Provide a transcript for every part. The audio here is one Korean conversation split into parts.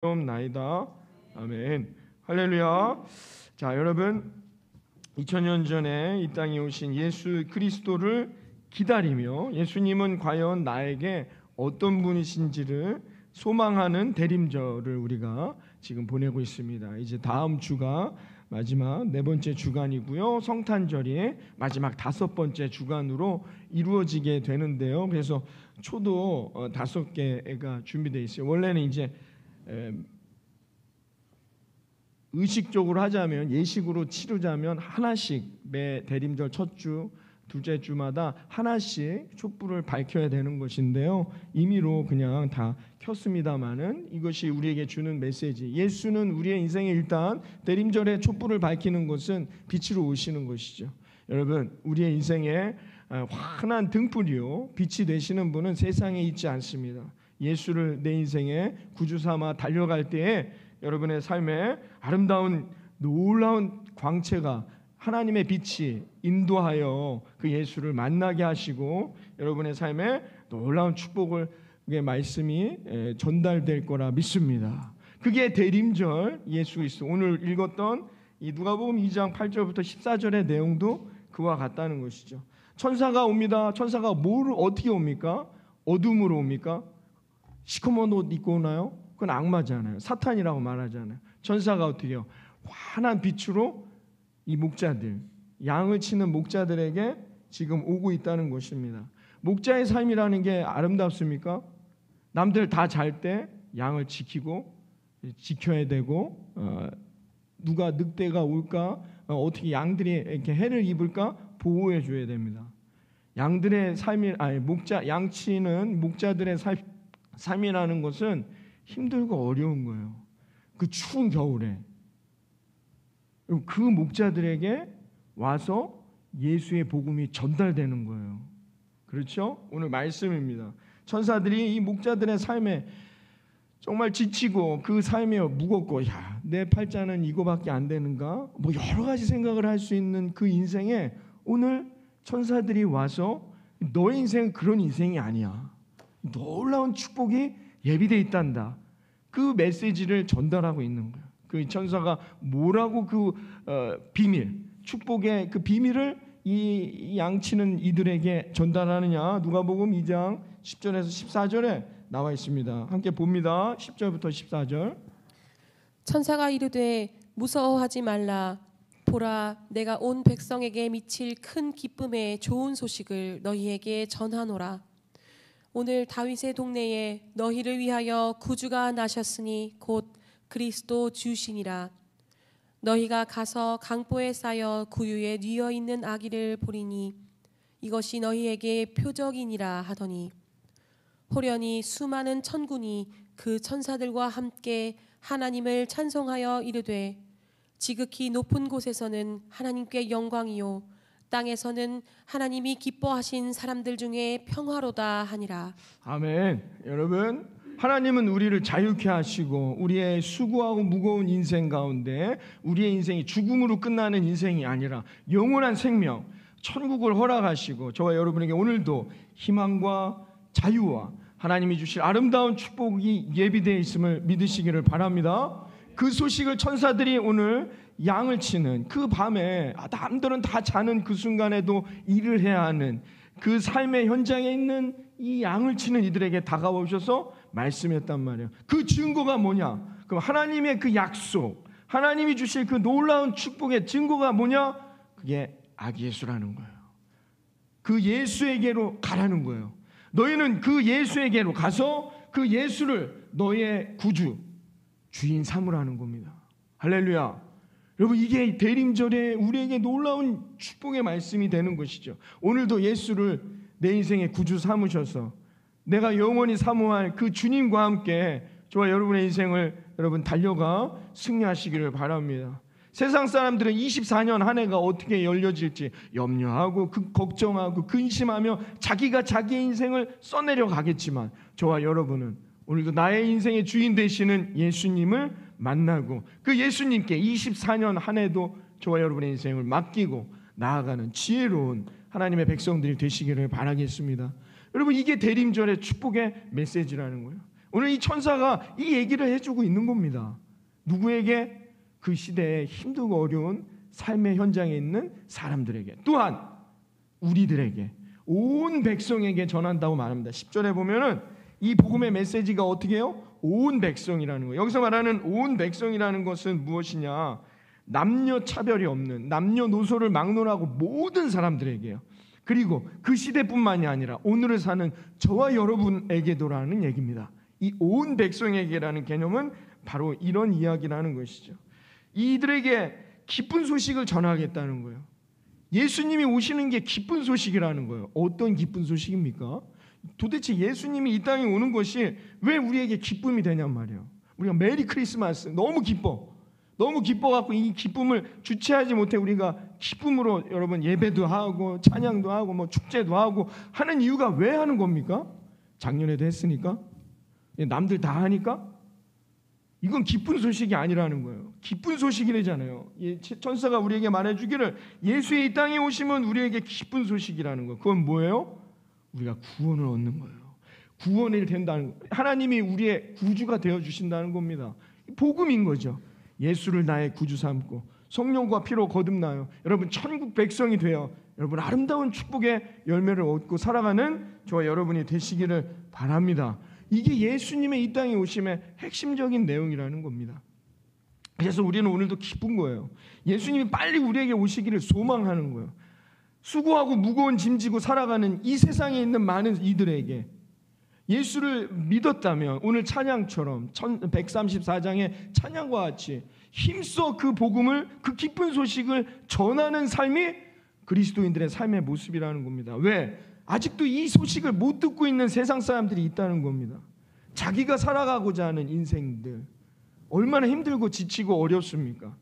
나이다. 아멘. 할렐루야. 자, 여러분, 2000년 전에 이 땅에 오신 예수 그리스도를 기다리며 예수님은 과연 나에게 어떤 분이신지를 소망하는 대림절을 우리가 지금 보내고 있습니다. 이제 다음 주가 마지막 네 번째 주간이고요. 성탄절이 마지막 다섯 번째 주간으로 이루어지게 되는데요. 그래서 초도 5개가 준비되어 있어요. 원래는 이제 의식적으로 하자면, 예식으로 치르자면 하나씩 매 대림절 첫 주, 둘째 주마다 하나씩 촛불을 밝혀야 되는 것인데요. 임의로 그냥 다 켰습니다마는 이것이 우리에게 주는 메시지, 예수는 우리의 인생에 일단 대림절에 촛불을 밝히는 것은 빛으로 오시는 것이죠. 여러분, 우리의 인생에 환한 등불이요 빛이 되시는 분은 세상에 있지 않습니다. 예수를 내 인생에 구주 삼아 달려갈 때에 여러분의 삶에 아름다운 놀라운 광채가, 하나님의 빛이 인도하여 그 예수를 만나게 하시고 여러분의 삶에 놀라운 축복을, 그게 말씀이 전달될 거라 믿습니다. 그게 대림절 예수 그리스도. 오늘 읽었던 이 누가복음 2장 8절부터 14절의 내용도 그와 같다는 것이죠. 천사가 옵니다. 천사가 뭐를 어떻게 옵니까? 어둠으로 옵니까? 시커먼 옷 입고 오나요? 그건 악마잖아요. 사탄이라고 말하잖아요. 천사가 어떻게 해요? 환한 빛으로 이 목자들, 양을 치는 목자들에게 지금 오고 있다는 것입니다. 목자의 삶이라는 게 아름답습니까? 남들 다 잘 때 양을 지켜야 되고, 누가 늑대가 올까, 어떻게 양들이 이렇게 해를 입을까 보호해 줘야 됩니다. 양들의 삶이, 양치는 목자들의 삶이라는 것은 힘들고 어려운 거예요. 그 추운 겨울에 그 목자들에게 와서 예수의 복음이 전달되는 거예요. 그렇죠? 오늘 말씀입니다. 천사들이 이 목자들의 삶에 정말 지치고 그 삶이 무겁고, 내 팔자는 이거밖에 안 되는가? 뭐 여러 가지 생각을 할 수 있는 그 인생에 오늘 천사들이 와서 너의 인생은 그런 인생이 아니야, 놀라운 축복이 예비되어 있단다, 그 메시지를 전달하고 있는 거예요. 그 천사가 뭐라고 그 비밀, 축복의 그 비밀을 이 양치는 이들에게 전달하느냐? 누가복음 2장 10절에서 14절에 나와 있습니다. 함께 봅니다. 10절부터 14절. 천사가 이르되 무서워하지 말라. 보라, 내가 온 백성에게 미칠 큰 기쁨의 좋은 소식을 너희에게 전하노라. 오늘 다윗의 동네에 너희를 위하여 구주가 나셨으니 곧 그리스도 주시니라. 너희가 가서 강보에 쌓여 구유에 뉘어 있는 아기를 보리니 이것이 너희에게 표적이니라 하더니, 호련히 수많은 천군이 그 천사들과 함께 하나님을 찬송하여 이르되, 지극히 높은 곳에서는 하나님께 영광이요 땅에서는 하나님이 기뻐하신 사람들 중에 평화로다 하니라. 아멘. 여러분, 하나님은 우리를 자유케 하시고 우리의 수고하고 무거운 인생 가운데 우리의 인생이 죽음으로 끝나는 인생이 아니라 영원한 생명, 천국을 허락하시고 저와 여러분에게 오늘도 희망과 자유와 하나님이 주실 아름다운 축복이 예비되어 있음을 믿으시기를 바랍니다. 그 소식을 천사들이 오늘 양을 치는 그 밤에, 남들은 다 자는 그 순간에도 일을 해야 하는 그 삶의 현장에 있는 이 양을 치는 이들에게 다가오셔서 말씀했단 말이에요. 그 증거가 뭐냐? 그럼 하나님의 그 약속, 하나님이 주실 그 놀라운 축복의 증거가 뭐냐? 그게 아기 예수라는 거예요. 그 예수에게로 가라는 거예요. 너희는 그 예수에게로 가서 그 예수를 너의 구주, 주인 삼으라는 겁니다. 할렐루야. 여러분, 이게 대림절에 우리에게 놀라운 축복의 말씀이 되는 것이죠. 오늘도 예수를 내 인생의 구주 삼으셔서 내가 영원히 사모할 그 주님과 함께 저와 여러분의 인생을 여러분 달려가 승리하시기를 바랍니다. 세상 사람들은 24년 한 해가 어떻게 열려질지 염려하고 걱정하고 근심하며 자기가 자기의 인생을 써내려 가겠지만, 저와 여러분은 오늘도 나의 인생의 주인 되시는 예수님을 만나고 그 예수님께 24년 한 해도 저와 여러분의 인생을 맡기고 나아가는 지혜로운 하나님의 백성들이 되시기를 바라겠습니다. 여러분, 이게 대림절의 축복의 메시지라는 거예요. 오늘 이 천사가 이 얘기를 해주고 있는 겁니다. 누구에게? 그 시대에 힘들고 어려운 삶의 현장에 있는 사람들에게, 또한 우리들에게, 온 백성에게 전한다고 말합니다. 10절에 보면은 이 복음의 메시지가 어떻게 해요? 온 백성이라는 거예요. 여기서 말하는 온 백성이라는 것은 무엇이냐? 남녀 차별이 없는, 남녀노소를 막론하고 모든 사람들에게요. 그리고 그 시대뿐만이 아니라 오늘을 사는 저와 여러분에게도라는 얘기입니다. 이 온 백성에게라는 개념은 바로 이런 이야기라는 것이죠. 이들에게 기쁜 소식을 전하겠다는 거예요. 예수님이 오시는 게 기쁜 소식이라는 거예요. 어떤 기쁜 소식입니까? 도대체 예수님이 이 땅에 오는 것이 왜 우리에게 기쁨이 되냔 말이에요. 우리가 메리 크리스마스 너무 기뻐갖고 이 기쁨을 주체하지 못해 우리가 기쁨으로 여러분 예배도 하고 찬양도 하고 뭐 축제도 하고 하는 이유가 왜 하는 겁니까? 작년에도 했으니까? 남들 다 하니까? 이건 기쁜 소식이 아니라는 거예요. 기쁜 소식이래잖아요. 천사가 우리에게 말해주기를 예수의 이 땅에 오시면 우리에게 기쁜 소식이라는 거. 그건 뭐예요? 우리가 구원을 얻는 거예요. 구원이 된다는 거. 하나님이 우리의 구주가 되어주신다는 겁니다. 복음인 거죠. 예수를 나의 구주 삼고 성령과 피로 거듭나요. 여러분 천국 백성이 되어 여러분 아름다운 축복의 열매를 얻고 살아가는 저와 여러분이 되시기를 바랍니다. 이게 예수님의 이 땅에 오심의 핵심적인 내용이라는 겁니다. 그래서 우리는 오늘도 기쁜 거예요. 예수님이 빨리 우리에게 오시기를 소망하는 거예요. 수고하고 무거운 짐 지고 살아가는 이 세상에 있는 많은 이들에게 예수를 믿었다면 오늘 찬양처럼 134장의 찬양과 같이 힘써 그 복음을, 그 기쁜 소식을 전하는 삶이 그리스도인들의 삶의 모습이라는 겁니다. 왜? 아직도 이 소식을 못 듣고 있는 세상 사람들이 있다는 겁니다. 자기가 살아가고자 하는 인생들 얼마나 힘들고 지치고 어렵습니까?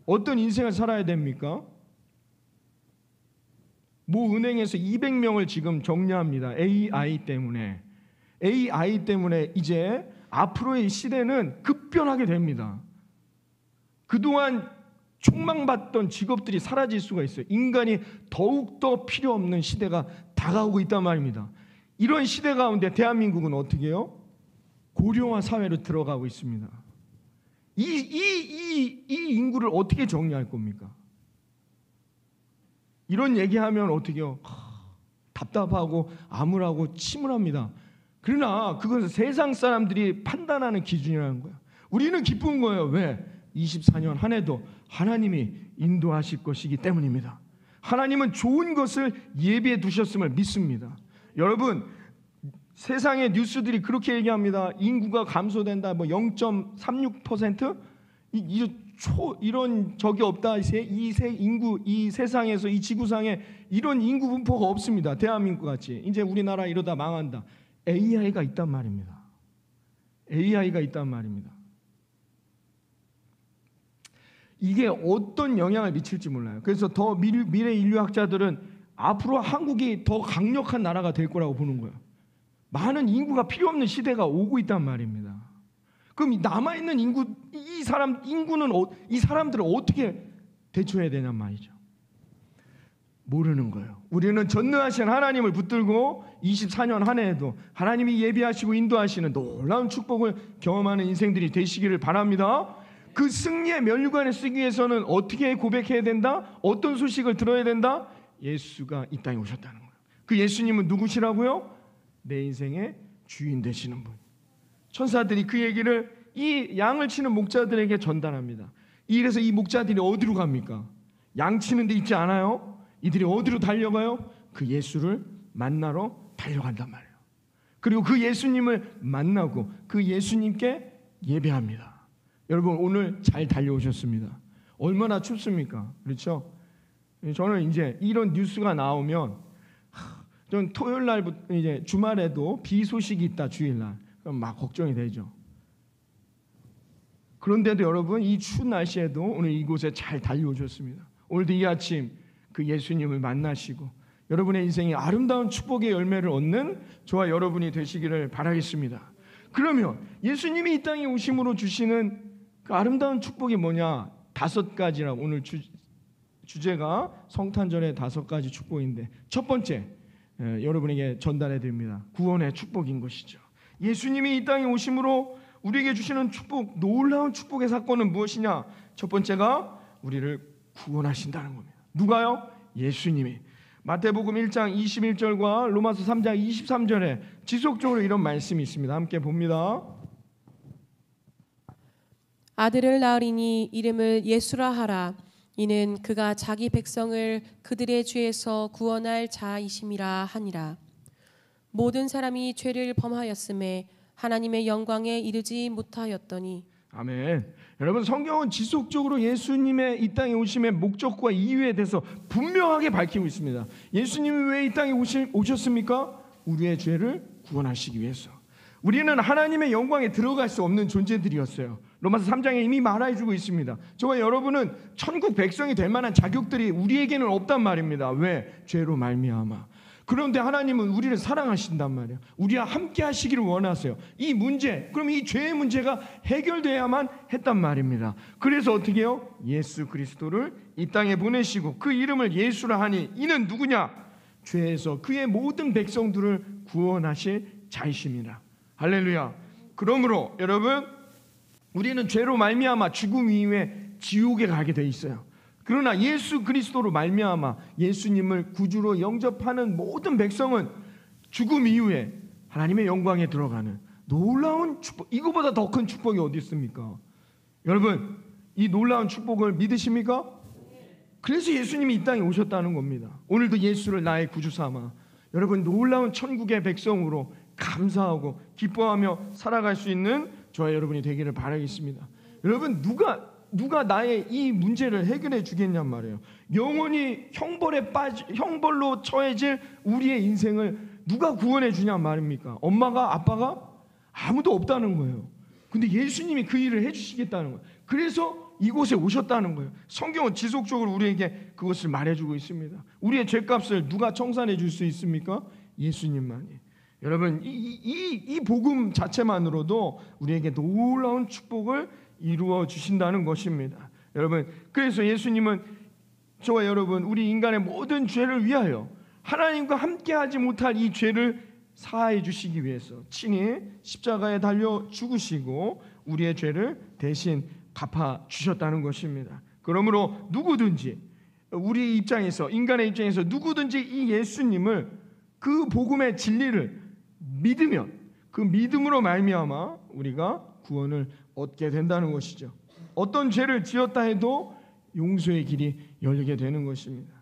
어떤 인생을 살아야 됩니까? 모 은행에서 200명을 지금 정리합니다. AI 때문에 이제 앞으로의 시대는 급변하게 됩니다. 그동안 촉망받던 직업들이 사라질 수가 있어요. 인간이 더욱더 필요 없는 시대가 다가오고 있단 말입니다. 이런 시대 가운데 대한민국은 어떻게 해요? 고령화 사회로 들어가고 있습니다. 이 인구를 어떻게 정리할 겁니까? 이런 얘기하면 어떻게 해요? 답답하고 암울하고 침울합니다. 그러나 그것은 세상 사람들이 판단하는 기준이라는 거예요. 우리는 기쁜 거예요. 왜? 24년 한 해도 하나님이 인도하실 것이기 때문입니다. 하나님은 좋은 것을 예비해 두셨음을 믿습니다. 여러분 세상의 뉴스들이 그렇게 얘기합니다. 인구가 감소된다. 뭐 0.36%? 이런 적이 없다. 이 세상에서 이 지구상에 이런 인구 분포가 없습니다. 대한민국 같이. 이제 우리나라 이러다 망한다. AI가 있단 말입니다. AI가 있단 말입니다. 이게 어떤 영향을 미칠지 몰라요. 그래서 더 미래 인류학자들은 앞으로 한국이 더 강력한 나라가 될 거라고 보는 거예요. 많은 인구가 필요 없는 시대가 오고 있단 말입니다. 그럼 남아있는 이 사람들을 어떻게 대처해야 되냔 말이죠. 모르는 거예요. 우리는 전능하신 하나님을 붙들고 24년 한 해에도 하나님이 예비하시고 인도하시는 놀라운 축복을 경험하는 인생들이 되시기를 바랍니다. 그 승리의 면류관에 쓰기 위해서는 어떻게 고백해야 된다? 어떤 소식을 들어야 된다? 예수가 이 땅에 오셨다는 거예요. 그 예수님은 누구시라고요? 내 인생의 주인 되시는 분. 천사들이 그 얘기를 이 양을 치는 목자들에게 전달합니다. 이래서 이 목자들이 어디로 갑니까? 양 치는 데 있지 않아요? 이들이 어디로 달려가요? 그 예수를 만나러 달려간단 말이에요. 그리고 그 예수님을 만나고 그 예수님께 예배합니다. 여러분 오늘 잘 달려오셨습니다. 얼마나 춥습니까? 그렇죠? 저는 이제 이런 뉴스가 나오면 전 토요일 날부터 이제 주말에도 비 소식이 있다 주일날 그럼 막 걱정이 되죠. 그런데도 여러분 이 추운 날씨에도 오늘 이곳에 잘 달려오셨습니다. 오늘도 이 아침 그 예수님을 만나시고 여러분의 인생에 아름다운 축복의 열매를 얻는 저와 여러분이 되시기를 바라겠습니다. 그러면 예수님이 이 땅에 오심으로 주시는 그 아름다운 축복이 뭐냐? 5가지라고 오늘 주제가 성탄절의 5가지 축복인데 첫 번째 여러분에게 전달해 드립니다. 구원의 축복인 것이죠. 예수님이 이 땅에 오심으로 우리에게 주시는 축복, 놀라운 축복의 사건은 무엇이냐? 첫 번째가 우리를 구원하신다는 겁니다. 누가요? 예수님이. 마태복음 1장 21절과 로마서 3장 23절에 지속적으로 이런 말씀이 있습니다. 함께 봅니다. 아들을 낳으리니 이름을 예수라 하라. 이는 그가 자기 백성을 그들의 죄에서 구원할 자이심이라 하니라. 모든 사람이 죄를 범하였음에 하나님의 영광에 이르지 못하였더니. 아멘. 여러분, 성경은 지속적으로 예수님의 이 땅에 오심의 목적과 이유에 대해서 분명하게 밝히고 있습니다. 예수님이 왜 이 땅에 오셨습니까? 우리의 죄를 구원하시기 위해서. 우리는 하나님의 영광에 들어갈 수 없는 존재들이었어요. 로마서 3장에 이미 말해주고 있습니다. 저와 여러분은 천국 백성이 될 만한 자격들이 우리에게는 없단 말입니다. 왜? 죄로 말미암아. 그런데 하나님은 우리를 사랑하신단 말이에요. 우리와 함께 하시기를 원하세요. 이 문제, 그럼 이 죄의 문제가 해결돼야만 했단 말입니다. 그래서 어떻게 해요? 예수 그리스도를 이 땅에 보내시고 그 이름을 예수라 하니 이는 누구냐? 죄에서 그의 모든 백성들을 구원하실 자이십니다. 할렐루야. 그러므로 여러분, 우리는 죄로 말미암아 죽음 이후에 지옥에 가게 돼 있어요. 그러나 예수 그리스도로 말미암아 예수님을 구주로 영접하는 모든 백성은 죽음 이후에 하나님의 영광에 들어가는 놀라운 축복, 이거보다 더 큰 축복이 어디 있습니까? 여러분, 이 놀라운 축복을 믿으십니까? 그래서 예수님이 이 땅에 오셨다는 겁니다. 오늘도 예수를 나의 구주 삼아 여러분 놀라운 천국의 백성으로 감사하고 기뻐하며 살아갈 수 있는 저와 여러분이 되기를 바라겠습니다. 여러분, 누가 나의 이 문제를 해결해 주겠냔 말이에요. 영원히 형벌로 처해질 우리의 인생을 누가 구원해 주냔 말입니까? 엄마가, 아빠가? 아무도 없다는 거예요. 근데 예수님이 그 일을 해주시겠다는 거예요. 그래서 이곳에 오셨다는 거예요. 성경은 지속적으로 우리에게 그것을 말해주고 있습니다. 우리의 죄값을 누가 청산해 줄 수 있습니까? 예수님만이. 여러분, 이 복음 자체만으로도 우리에게 놀라운 축복을 이루어 주신다는 것입니다. 여러분, 그래서 예수님은 저와 여러분, 우리 인간의 모든 죄를 위하여 하나님과 함께하지 못할 이 죄를 사하해 주시기 위해서 친히 십자가에 달려 죽으시고 우리의 죄를 대신 갚아 주셨다는 것입니다. 그러므로 누구든지 우리 입장에서, 인간의 입장에서 누구든지 이 예수님을, 그 복음의 진리를 믿으면 그 믿음으로 말미암아 우리가 구원을 얻게 된다는 것이죠. 어떤 죄를 지었다 해도 용서의 길이 열리게 되는 것입니다.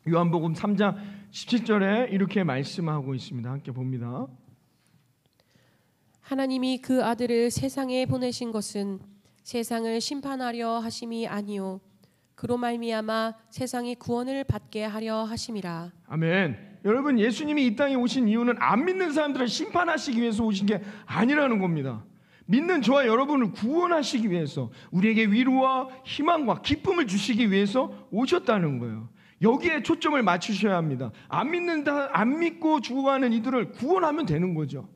요한복음 3장 17절에 이렇게 말씀하고 있습니다. 함께 봅니다. 하나님이 그 아들을 세상에 보내신 것은 세상을 심판하려 하심이 아니요 그로 말미암아 세상이 구원을 받게 하려 하심이라. 아멘. 여러분, 예수님이 이 땅에 오신 이유는 안 믿는 사람들을 심판하시기 위해서 오신 게 아니라는 겁니다. 믿는 저와 여러분을 구원하시기 위해서, 우리에게 위로와 희망과 기쁨을 주시기 위해서 오셨다는 거예요. 여기에 초점을 맞추셔야 합니다. 안 믿고 죽어가는 이들을 구원하면 되는 거죠.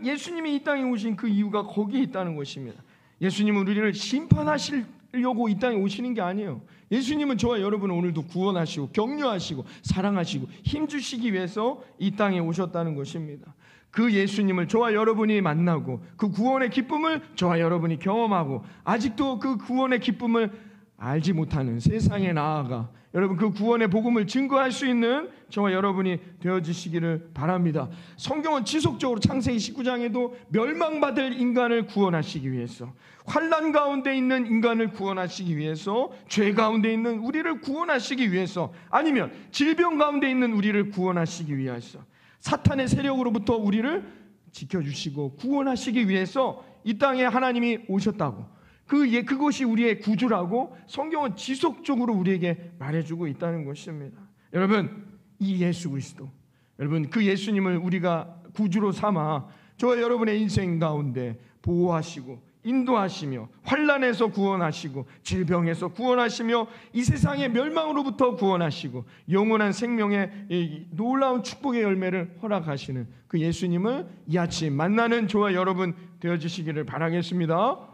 예수님이 이 땅에 오신 그 이유가 거기에 있다는 것입니다. 예수님은 우리를 심판하시려고 이 땅에 오시는 게 아니에요. 예수님은 저와 여러분을 오늘도 구원하시고 격려하시고 사랑하시고 힘주시기 위해서 이 땅에 오셨다는 것입니다. 그 예수님을 저와 여러분이 만나고 그 구원의 기쁨을 저와 여러분이 경험하고 아직도 그 구원의 기쁨을 알지 못하는 세상에 나아가 여러분 그 구원의 복음을 증거할 수 있는 저와 여러분이 되어주시기를 바랍니다. 성경은 지속적으로 창세기 19장에도 멸망받을 인간을 구원하시기 위해서, 환난 가운데 있는 인간을 구원하시기 위해서, 죄 가운데 있는 우리를 구원하시기 위해서, 아니면 질병 가운데 있는 우리를 구원하시기 위해서, 사탄의 세력으로부터 우리를 지켜주시고 구원하시기 위해서 이 땅에 하나님이 오셨다고, 그것이 우리의 구주라고 성경은 지속적으로 우리에게 말해주고 있다는 것입니다. 여러분, 이 예수 그리스도, 여러분 그 예수님을 우리가 구주로 삼아 저와 여러분의 인생 가운데 보호하시고 인도하시며 환난에서 구원하시고 질병에서 구원하시며 이 세상의 멸망으로부터 구원하시고 영원한 생명의 놀라운 축복의 열매를 허락하시는 그 예수님을 이 아침 만나는 저와 여러분 되어주시기를 바라겠습니다.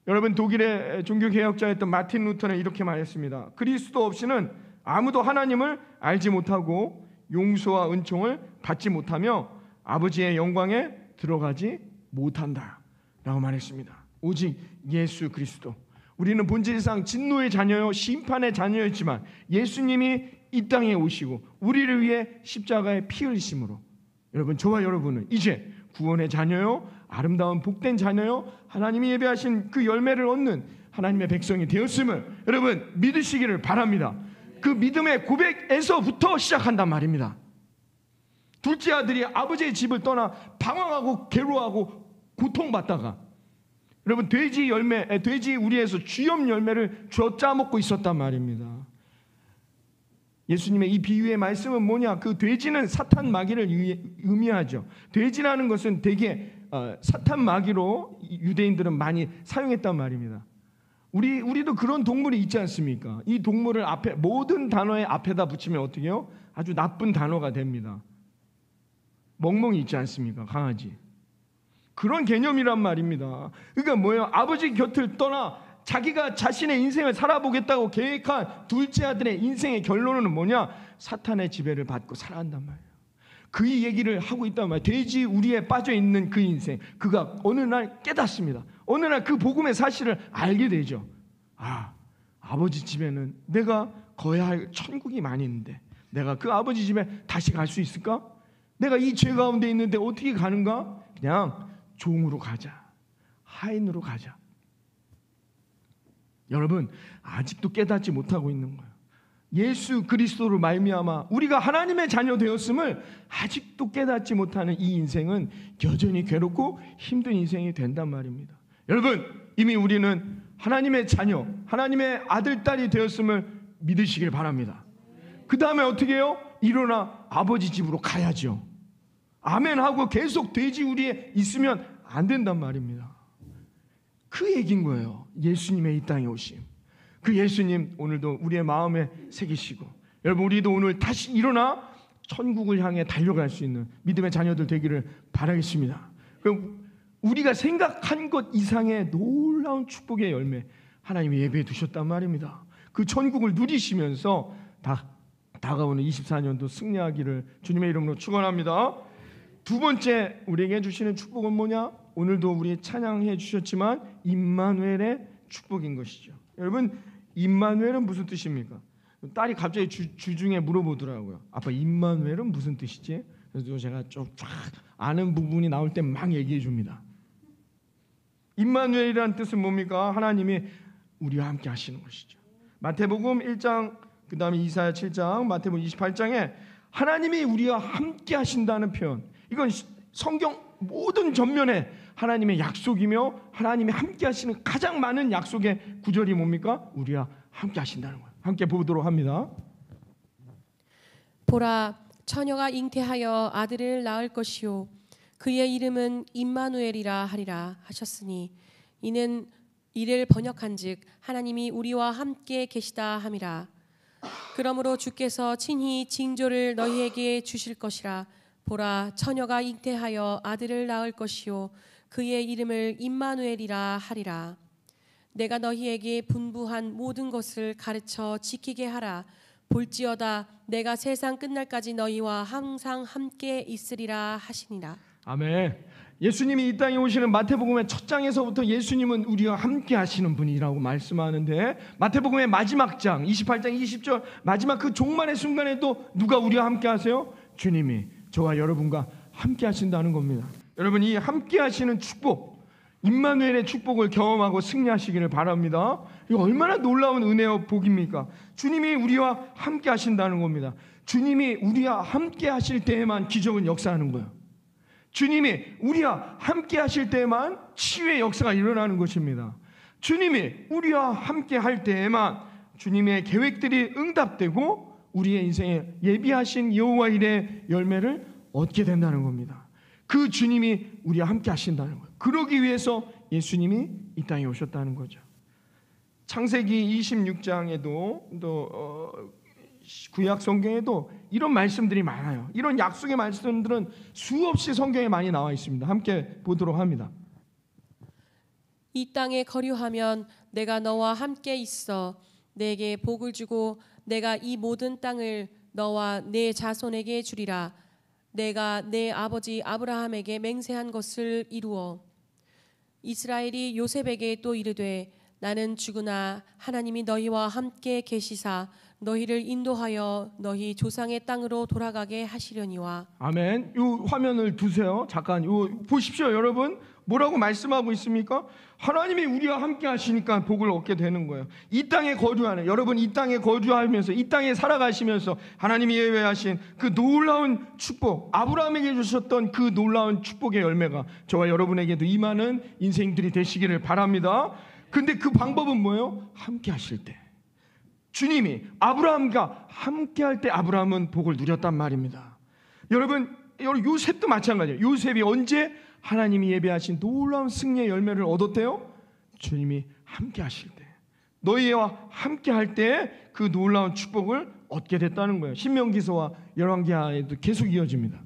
여러분, 독일의 종교개혁자였던 마틴 루터는 이렇게 말했습니다. 그리스도 없이는 아무도 하나님을 알지 못하고 용서와 은총을 받지 못하며 아버지의 영광에 들어가지 못한다라고 말했습니다. 오직 예수 그리스도. 우리는 본질상 진노의 자녀요 심판의 자녀였지만 예수님이 이 땅에 오시고 우리를 위해 십자가에 피 흘리심으로 여러분, 저와 여러분은 이제 구원의 자녀요 아름다운 복된 자녀요 하나님이 예배하신 그 열매를 얻는 하나님의 백성이 되었음을 여러분 믿으시기를 바랍니다. 그 믿음의 고백에서부터 시작한단 말입니다. 둘째 아들이 아버지의 집을 떠나 방황하고 괴로워하고 고통받다가 여러분 돼지 우리에서 쥐염 열매를 쥐어 먹고 있었단 말입니다. 예수님의 이 비유의 말씀은 뭐냐? 그 돼지는 사탄 마귀를 의미하죠. 돼지라는 것은 대개 사탄 마귀로 유대인들은 많이 사용했단 말입니다. 우리도 그런 동물이 있지 않습니까? 이 동물을 앞에 모든 단어의 앞에다 붙이면 어떻게 해요? 아주 나쁜 단어가 됩니다. 멍멍이 있지 않습니까? 강아지. 그런 개념이란 말입니다. 그러니까 뭐예요? 아버지 곁을 떠나 자기가 자신의 인생을 살아보겠다고 계획한 둘째 아들의 인생의 결론은 뭐냐? 사탄의 지배를 받고 살아간단 말이에요. 그 얘기를 하고 있단 말이에요. 돼지 우리에 빠져있는 그 인생, 그가 어느 날 깨닫습니다. 어느 날 그 복음의 사실을 알게 되죠. 아버지 집에는 내가 거야 할 천국이 많이 있는데 내가 그 아버지 집에 다시 갈 수 있을까? 내가 이 죄 가운데 있는데 어떻게 가는가? 그냥 종으로 가자. 하인으로 가자. 여러분, 아직도 깨닫지 못하고 있는 거예요. 예수 그리스도로 말미암아 우리가 하나님의 자녀 되었음을 아직도 깨닫지 못하는 이 인생은 여전히 괴롭고 힘든 인생이 된단 말입니다. 여러분, 이미 우리는 하나님의 자녀, 하나님의 아들, 딸이 되었음을 믿으시길 바랍니다. 그 다음에 어떻게 해요? 일어나 아버지 집으로 가야죠. 아멘 하고 계속 돼지 우리에 있으면 안 된단 말입니다. 그 얘기인 거예요. 예수님의 이 땅에 오심. 그 예수님 오늘도 우리의 마음에 새기시고, 여러분 우리도 오늘 다시 일어나 천국을 향해 달려갈 수 있는 믿음의 자녀들 되기를 바라겠습니다. 그럼 우리가 생각한 것 이상의 놀라운 축복의 열매 하나님이 예배해 두셨단 말입니다. 그 천국을 누리시면서 다가오는 24년도 승리하기를 주님의 이름으로 축원합니다. 두 번째 우리에게 주시는 축복은 뭐냐? 오늘도 우리 찬양해 주셨지만 임마누엘의 축복인 것이죠. 여러분, 임마누엘은 무슨 뜻입니까? 딸이 갑자기 주중에 물어보더라고요. 아빠, 임마누엘은 무슨 뜻이지? 그래서 제가 좀 쫙 아는 부분이 나올 때 막 얘기해 줍니다. 임마누엘이라는 뜻은 뭡니까? 하나님이 우리와 함께 하시는 것이죠. 마태복음 1장, 그 다음에 이사야 7장, 마태복음 28장에 하나님이 우리와 함께 하신다는 표현, 이건 성경 모든 전면에 하나님의 약속이며 하나님이 함께 하시는 가장 많은 약속의 구절이 뭡니까? 우리와 함께 하신다는 거예요. 함께 보도록 합니다. 보라, 처녀가 잉태하여 아들을 낳을 것이요 그의 이름은 임마누엘이라 하리라 하셨으니 이는 이를 번역한즉 하나님이 우리와 함께 계시다 함이라. 그러므로 주께서 친히 징조를 너희에게 주실 것이라. 보라, 처녀가 잉태하여 아들을 낳을 것이요 그의 이름을 임마누엘이라 하리라. 내가 너희에게 분부한 모든 것을 가르쳐 지키게 하라. 볼지어다 내가 세상 끝날까지 너희와 항상 함께 있으리라 하시니라. 아멘. 예수님이 이 땅에 오시는 마태복음의 첫 장에서부터 예수님은 우리와 함께 하시는 분이라고 말씀하는데, 마태복음의 마지막 장 28장 20절 마지막 그 종말의 순간에도 누가 우리와 함께 하세요? 주님이 저와 여러분과 함께 하신다는 겁니다. 여러분, 이 함께 하시는 축복, 임마누엘의 축복을 경험하고 승리하시기를 바랍니다. 이거 얼마나 놀라운 은혜와 복입니까? 주님이 우리와 함께 하신다는 겁니다. 주님이 우리와 함께 하실 때에만 기적은 역사하는 거예요. 주님이 우리와 함께 하실 때에만 치유의 역사가 일어나는 것입니다. 주님이 우리와 함께 할 때에만 주님의 계획들이 응답되고 우리의 인생에 예비하신 여호와 일의 열매를 얻게 된다는 겁니다. 그 주님이 우리와 함께 하신다는 거예요. 그러기 위해서 예수님이 이 땅에 오셨다는 거죠. 창세기 26장에도 또 구약 성경에도 이런 말씀들이 많아요. 이런 약속의 말씀들은 수없이 성경에 많이 나와 있습니다. 함께 보도록 합니다. 이 땅에 거류하면 내가 너와 함께 있어 내게 복을 주고 내가 이 모든 땅을 너와 내 자손에게 주리라. 내가 내 아버지 아브라함에게 맹세한 것을 이루어 이스라엘이 요셉에게 또 이르되 나는 죽으나 하나님이 너희와 함께 계시사 너희를 인도하여 너희 조상의 땅으로 돌아가게 하시려니와. 아멘. 이 화면을 두세요. 잠깐 요 보십시오, 여러분. 뭐라고 말씀하고 있습니까? 하나님이 우리와 함께 하시니까 복을 얻게 되는 거예요. 이 땅에 거주하는 여러분, 이 땅에 거주하면서 이 땅에 살아가시면서 하나님이 예외하신 그 놀라운 축복, 아브라함에게 주셨던 그 놀라운 축복의 열매가 저와 여러분에게도 임하는 인생들이 되시기를 바랍니다. 근데 그 방법은 뭐예요? 함께 하실 때. 주님이 아브라함과 함께 할 때 아브라함은 복을 누렸단 말입니다. 여러분, 요셉도 마찬가지예요. 요셉이 언제 하나님이 예배하신 놀라운 승리의 열매를 얻었대요? 주님이 함께 하실 때, 너희와 함께 할 때 그 놀라운 축복을 얻게 됐다는 거예요. 신명기서와 열왕기하에도 계속 이어집니다.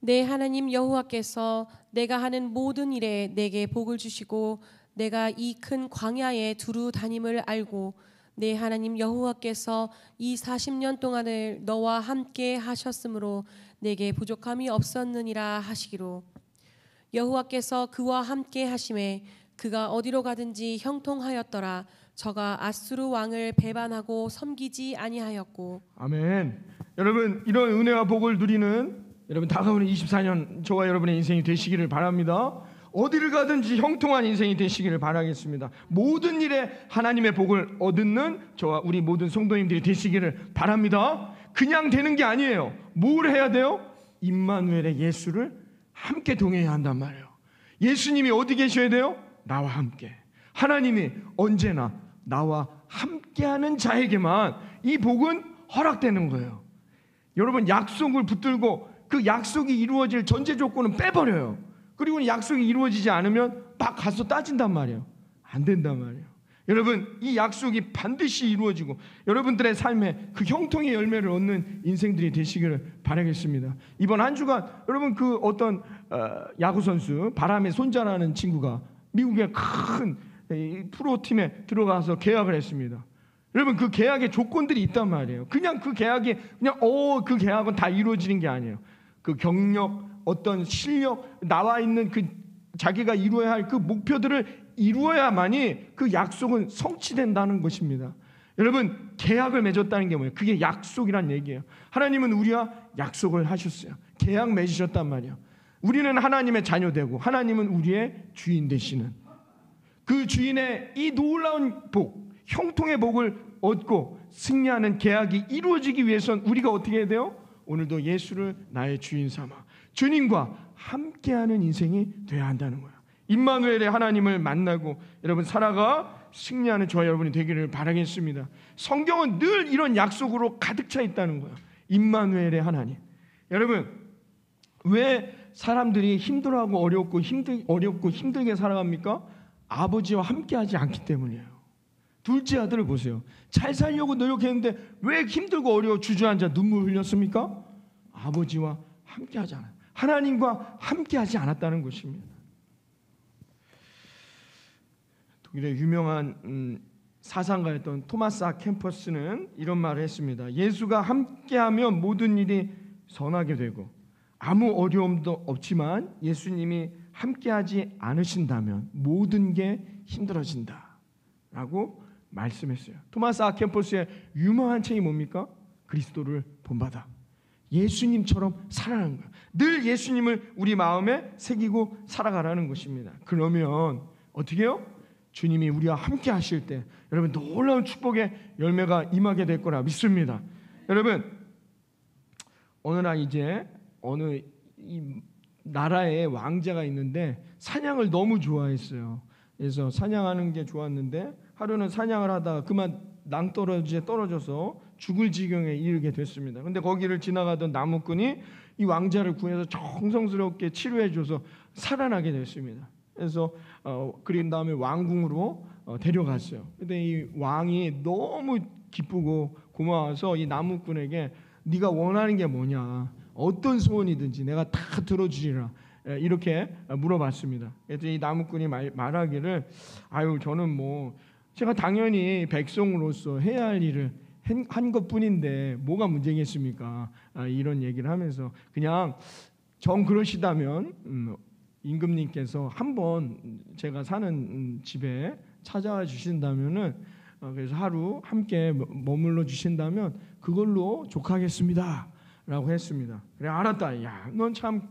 내 하나님 여호와께서 내가 하는 모든 일에 내게 복을 주시고 내가 이 큰 광야에 두루 다님을 알고 내 하나님 여호와께서 이 40년 동안을 너와 함께 하셨으므로 내게 부족함이 없었느니라 하시기로. 여호와께서 그와 함께 하심에 그가 어디로 가든지 형통하였더라. 저가 아수르 왕을 배반하고 섬기지 아니하였고. 아멘. 여러분, 이런 은혜와 복을 누리는 여러분 다가오는 24년 저와 여러분의 인생이 되시기를 바랍니다. 어디를 가든지 형통한 인생이 되시기를 바라겠습니다. 모든 일에 하나님의 복을 얻는 저와 우리 모든 성도님들이 되시기를 바랍니다. 그냥 되는 게 아니에요. 뭘 해야 돼요? 임마누엘의 예수를 함께 동행해야 한단 말이에요. 예수님이 어디 계셔야 돼요? 나와 함께. 하나님이 언제나 나와 함께하는 자에게만 이 복은 허락되는 거예요. 여러분, 약속을 붙들고 그 약속이 이루어질 전제 조건은 빼버려요. 그리고 약속이 이루어지지 않으면 막 가서 따진단 말이에요. 안 된단 말이에요. 여러분, 이 약속이 반드시 이루어지고 여러분들의 삶에 그 형통의 열매를 얻는 인생들이 되시기를 바라겠습니다. 이번 한 주간 여러분, 그 어떤 야구 선수 바람의 손자라는 친구가 미국의 큰 프로팀에 들어가서 계약을 했습니다. 여러분, 그 계약의 조건들이 있단 말이에요. 그냥 그 계약이 그 계약은 다 이루어지는 게 아니에요. 그 경력, 어떤 실력, 나와 있는 그 자기가 이루어야 할 그 목표들을 이루어야만이 그 약속은 성취된다는 것입니다. 여러분, 계약을 맺었다는 게 뭐예요? 그게 약속이란 얘기예요. 하나님은 우리와 약속을 하셨어요. 계약 맺으셨단 말이에요. 우리는 하나님의 자녀되고 하나님은 우리의 주인 되시는 그 주인의 이 놀라운 복, 형통의 복을 얻고 승리하는 계약이 이루어지기 위해선 우리가 어떻게 해야 돼요? 오늘도 예수를 나의 주인 삼아 주님과 함께하는 인생이 돼야 한다는 거예요. 임마누엘의 하나님을 만나고 여러분 살아가 승리하는 저와 여러분이 되기를 바라겠습니다. 성경은 늘 이런 약속으로 가득 차 있다는 거예요. 임마누엘의 하나님. 여러분, 왜 사람들이 힘들어하고 어렵고 힘들게 살아갑니까? 아버지와 함께하지 않기 때문이에요. 둘째 아들을 보세요. 잘 살려고 노력했는데 왜 힘들고 어려워 주저앉아 눈물 흘렸습니까? 아버지와 함께하지 않아요. 하나님과 함께하지 않았다는 것입니다. 독일의 유명한 사상가였던 토마스 아 캠퍼스는 이런 말을 했습니다. 예수가 함께하면 모든 일이 선하게 되고 아무 어려움도 없지만 예수님이 함께하지 않으신다면 모든 게 힘들어진다 라고 말씀했어요. 토마스 아 캠퍼스의 유명한 책이 뭡니까? 그리스도를 본받아. 예수님처럼 살아가는 거예요. 늘 예수님을 우리 마음에 새기고 살아가라는 것입니다. 그러면 어떻게 해요? 주님이 우리와 함께 하실 때 여러분 놀라운 축복의 열매가 임하게 될 거라 믿습니다. 여러분, 어느 날 이제 어느 이 나라에 왕자가 있는데 사냥을 너무 좋아했어요. 그래서 사냥하는 게 좋았는데 하루는 사냥을 하다가 그만 낭떠러지에 떨어져서 죽을 지경에 이르게 됐습니다. 근데 거기를 지나가던 나무꾼이 이 왕자를 구해서 정성스럽게 치료해줘서 살아나게 됐습니다. 그래서 그린 다음에 왕궁으로 데려갔어요. 근데 이 왕이 너무 기쁘고 고마워서 이 나무꾼에게 네가 원하는 게 뭐냐, 어떤 소원이든지 내가 다 들어주리라 이렇게 물어봤습니다. 그래서 이 나무꾼이 말하기를 저는 제가 당연히 백성으로서 해야 할 일을 한 것뿐인데 뭐가 문제겠습니까? 이런 얘기를 하면서 그냥 정 그러시다면 임금님께서 한번 제가 사는 집에 찾아와 주신다면은 그래서 하루 함께 머물러 주신다면 그걸로 족하겠습니다라고 했습니다. 그래 알았다. 야, 넌 참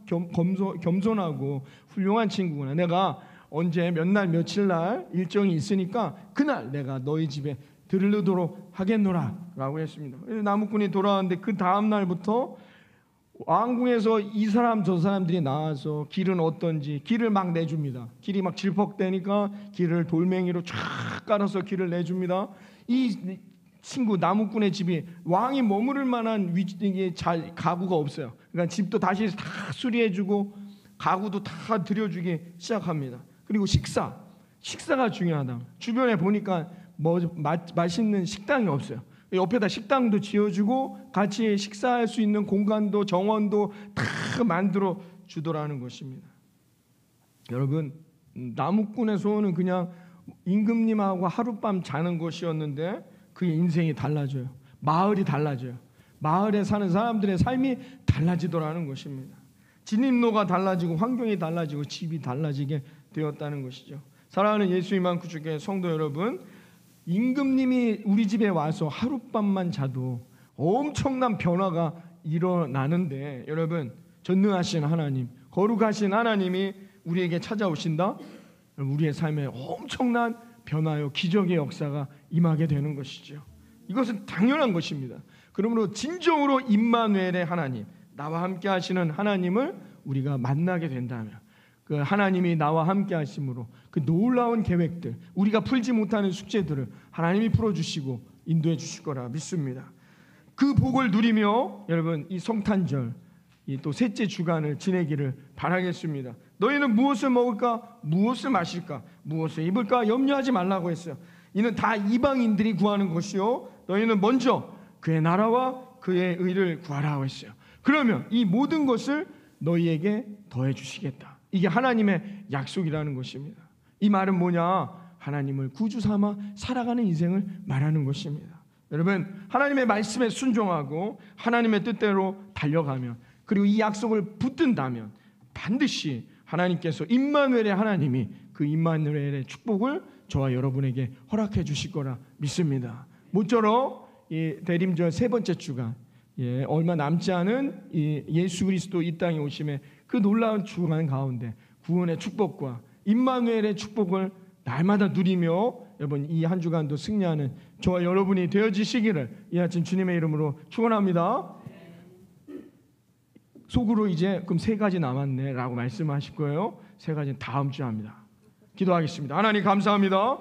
겸손하고 훌륭한 친구구나. 내가 언제 몇 날 며칠 날 일정이 있으니까 그날 내가 너희 집에 들르도록 하겠노라라고 했습니다. 나무꾼이 돌아왔는데 그 다음 날부터 왕궁에서 이 사람 저 사람들이 나와서 길은 어떤지 길을 막 내줍니다. 길이 막 질퍽대니까 길을 돌멩이로 쫙 깔아서 길을 내줍니다. 이 친구 나무꾼의 집이 왕이 머무를 만한 위치에 가구가 없어요. 그러니까 집도 다시 다 수리해주고 가구도 다 들여주기 시작합니다. 그리고 식사가 중요하다. 주변에 보니까 맛있는 식당이 없어요. 옆에다 식당도 지어주고 같이 식사할 수 있는 공간도 정원도 다 만들어 주더라는 것입니다. 여러분, 나무꾼의 소원은 그냥 임금님하고 하룻밤 자는 것이었는데 그의 인생이 달라져요. 마을이 달라져요. 마을에 사는 사람들의 삶이 달라지더라는 것입니다. 진입로가 달라지고 환경이 달라지고 집이 달라지게 되었다는 것이죠. 사랑하는 예수님 안구 주의 성도 여러분, 임금님이 우리 집에 와서 하룻밤만 자도 엄청난 변화가 일어나는데 여러분, 전능하신 하나님, 거룩하신 하나님이 우리에게 찾아오신다? 우리의 삶에 엄청난 변화요 기적의 역사가 임하게 되는 것이죠. 이것은 당연한 것입니다. 그러므로 진정으로 임마누엘의 하나님, 나와 함께 하시는 하나님을 우리가 만나게 된다면 그 하나님이 나와 함께 하심으로 그 놀라운 계획들, 우리가 풀지 못하는 숙제들을 하나님이 풀어주시고 인도해 주실 거라 믿습니다. 그 복을 누리며 여러분 이 성탄절 이 또 셋째 주간을 지내기를 바라겠습니다. 너희는 무엇을 먹을까? 무엇을 마실까? 무엇을 입을까? 염려하지 말라고 했어요. 이는 다 이방인들이 구하는 것이요 너희는 먼저 그의 나라와 그의 의를 구하라고 했어요. 그러면 이 모든 것을 너희에게 더해 주시겠다. 이게 하나님의 약속이라는 것입니다. 이 말은 뭐냐? 하나님을 구주 삼아 살아가는 인생을 말하는 것입니다. 여러분, 하나님의 말씀에 순종하고 하나님의 뜻대로 달려가면, 그리고 이 약속을 붙든다면 반드시 하나님께서 임마누엘의 하나님이 그 임마누엘의 축복을 저와 여러분에게 허락해 주실 거라 믿습니다. 모쪼록 이 대림절 세 번째 주간, 얼마 남지 않은 이 예수 그리스도 이 땅에 오심의 그 놀라운 주간 가운데 구원의 축복과 임마누엘의 축복을 날마다 누리며 여러분 이 한 주간도 승리하는 저와 여러분이 되어지시기를 이 아침 주님의 이름으로 축원합니다. 속으로 이제 그럼 3가지 남았네 라고 말씀하실 거예요. 3가지는 다음 주에 합니다. 기도하겠습니다. 하나님 감사합니다.